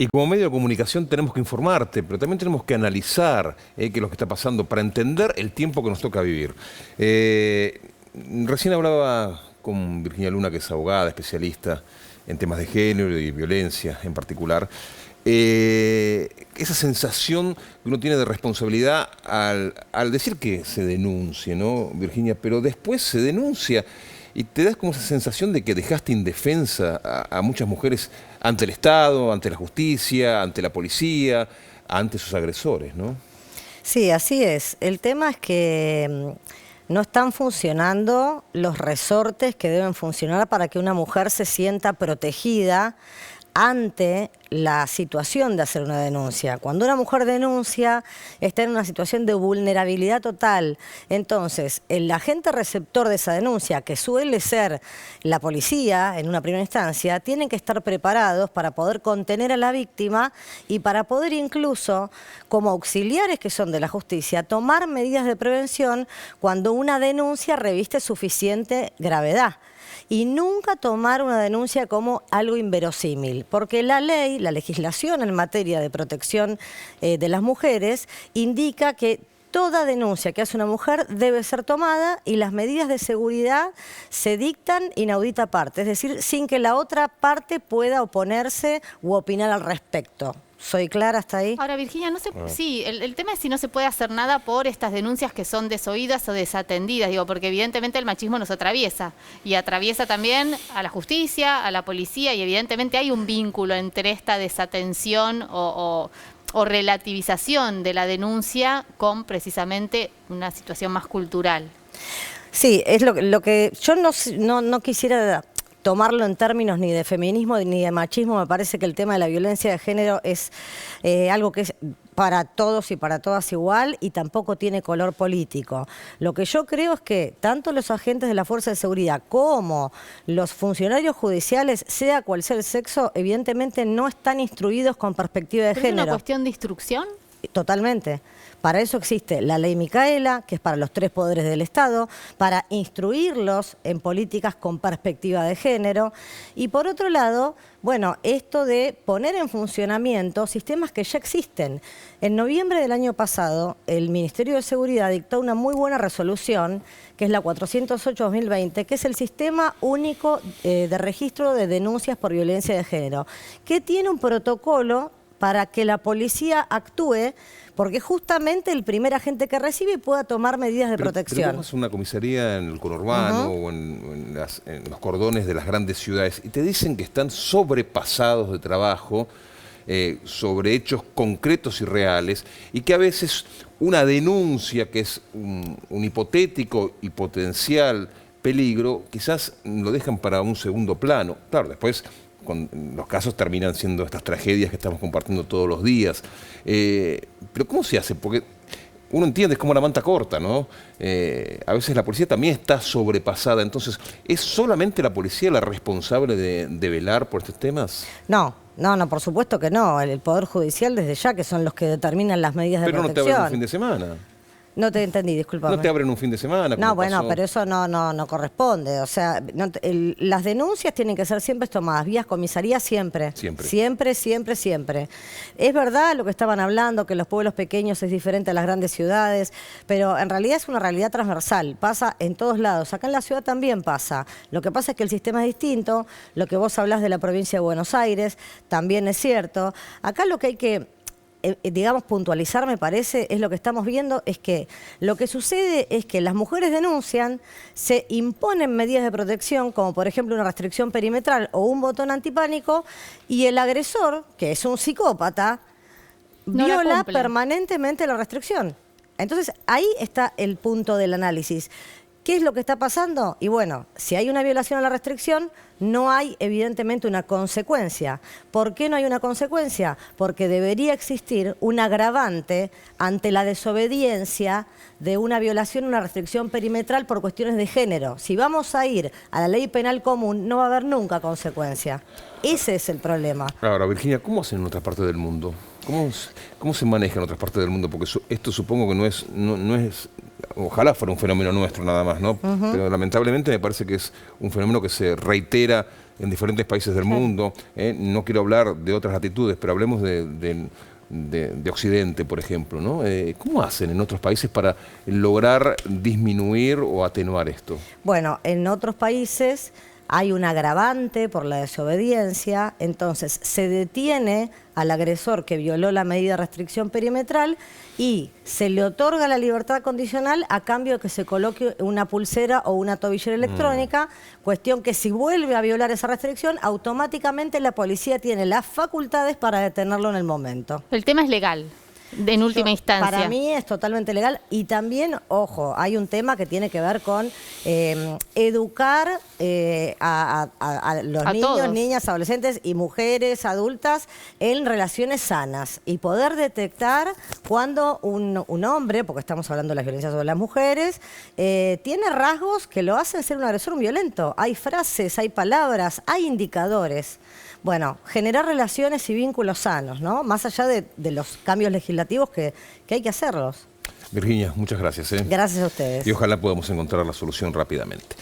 Y como medio de comunicación tenemos que informarte, pero también tenemos que analizar qué es lo que está pasando para entender el tiempo que nos toca vivir. Recién hablaba con Virginia Luna, que es abogada, especialista en temas de género y violencia en particular. Esa sensación que uno tiene de responsabilidad al decir que se denuncie, ¿no, Virginia? Pero después se denuncia y te das como esa sensación de que dejaste indefensa a muchas mujeres ante el Estado, ante la justicia, ante la policía, ante sus agresores, ¿no? Sí, así es. El tema es que no están funcionando los resortes que deben funcionar para que una mujer se sienta protegida ante la situación de hacer una denuncia. Cuando una mujer denuncia, está en una situación de vulnerabilidad total. Entonces, el agente receptor de esa denuncia, que suele ser la policía en una primera instancia, tienen que estar preparados para poder contener a la víctima y para poder incluso, como auxiliares que son de la justicia, tomar medidas de prevención cuando una denuncia reviste suficiente gravedad. Y nunca tomar una denuncia como algo inverosímil, porque la ley, la legislación en materia de protección de las mujeres indica que toda denuncia que hace una mujer debe ser tomada y las medidas de seguridad se dictan inaudita parte, es decir, sin que la otra parte pueda oponerse u opinar al respecto. ¿Soy clara hasta ahí? Ahora, Virginia, sí, el tema es si no se puede hacer nada por estas denuncias que son desoídas o desatendidas, digo, porque evidentemente el machismo nos atraviesa y atraviesa también a la justicia, a la policía y evidentemente hay un vínculo entre esta desatención o relativización de la denuncia con precisamente una situación más cultural. Sí, es lo que yo no quisiera tomarlo en términos ni de feminismo ni de machismo. Me parece que el tema de la violencia de género es algo que es para todos y para todas igual y tampoco tiene color político. Lo que yo creo es que tanto los agentes de la Fuerza de Seguridad como los funcionarios judiciales, sea cual sea el sexo, evidentemente no están instruidos con perspectiva de género. ¿Es una cuestión de instrucción? Totalmente. Para eso existe la ley Micaela, que es para los 3 poderes del Estado, para instruirlos en políticas con perspectiva de género. Y por otro lado, bueno, esto de poner en funcionamiento sistemas que ya existen. En noviembre del año pasado, el Ministerio de Seguridad dictó una muy buena resolución, que es la 408-2020, que es el Sistema Único de Registro de Denuncias por Violencia de Género, que tiene un protocolo para que la policía actúe, porque justamente el primer agente que recibe pueda tomar medidas de protección. Pero vamos a una comisaría en el conurbano o en los cordones de las grandes ciudades y te dicen que están sobrepasados de trabajo sobre hechos concretos y reales y que a veces una denuncia que es un hipotético y potencial peligro, quizás lo dejan para un segundo plano. Claro, después los casos terminan siendo estas tragedias que estamos compartiendo todos los días. Pero ¿cómo se hace? Porque uno entiende, es como la manta corta, ¿no? A veces la policía también está sobrepasada. Entonces, ¿es solamente la policía la responsable de velar por estos temas? No, por supuesto que no. El Poder Judicial desde ya, que son los que determinan las medidas de protección. Pero no te abren un fin de semana. No te entendí, discúlpame. No te abren un fin de semana. No, bueno, pasó. pero eso no corresponde. O sea, las denuncias tienen que ser siempre tomadas vías comisaría siempre. Siempre. Es verdad lo que estaban hablando, que los pueblos pequeños es diferente a las grandes ciudades, pero en realidad es una realidad transversal. Pasa en todos lados. Acá en la ciudad también pasa. Lo que pasa es que el sistema es distinto. Lo que vos hablás de la provincia de Buenos Aires también es cierto. Acá lo que hay que digamos, puntualizar, me parece, es lo que estamos viendo, es que lo que sucede es que las mujeres denuncian, se imponen medidas de protección, como por ejemplo una restricción perimetral o un botón antipánico, y el agresor, que es un psicópata, viola permanentemente la restricción. Entonces, ahí está el punto del análisis. ¿Qué es lo que está pasando? Y bueno, si hay una violación a la restricción, no hay evidentemente una consecuencia. ¿Por qué no hay una consecuencia? Porque debería existir un agravante ante la desobediencia de una violación, una restricción perimetral por cuestiones de género. Si vamos a ir a la ley penal común, no va a haber nunca consecuencia. Ese es el problema. Ahora, Virginia, ¿cómo hacen en otras partes del mundo? ¿Cómo se maneja en otras partes del mundo? Porque esto supongo que no es, ojalá fuera un fenómeno nuestro nada más, ¿no? Pero lamentablemente me parece que es un fenómeno que se reitera en diferentes países del mundo. No quiero hablar de otras latitudes, pero hablemos de Occidente, por ejemplo, ¿no? ¿Cómo hacen en otros países para lograr disminuir o atenuar esto? Bueno, en otros países hay un agravante por la desobediencia, entonces se detiene al agresor que violó la medida de restricción perimetral y se le otorga la libertad condicional a cambio de que se coloque una pulsera o una tobillera electrónica, cuestión que si vuelve a violar esa restricción, automáticamente la policía tiene las facultades para detenerlo en el momento. El tema es legal. En última instancia. Para mí es totalmente legal y también, ojo, hay un tema que tiene que ver con educar a los niños, todos. niñas, adolescentes y mujeres adultas en relaciones sanas y poder detectar cuando un hombre, porque estamos hablando de las violencias sobre las mujeres, tiene rasgos que lo hacen ser un agresor violento. Hay frases, hay palabras, hay indicadores. Bueno, generar relaciones y vínculos sanos, ¿no? Más allá de los cambios legislativos que hay que hacerlos. Virginia, muchas gracias. Gracias a ustedes. Y ojalá podamos encontrar la solución rápidamente.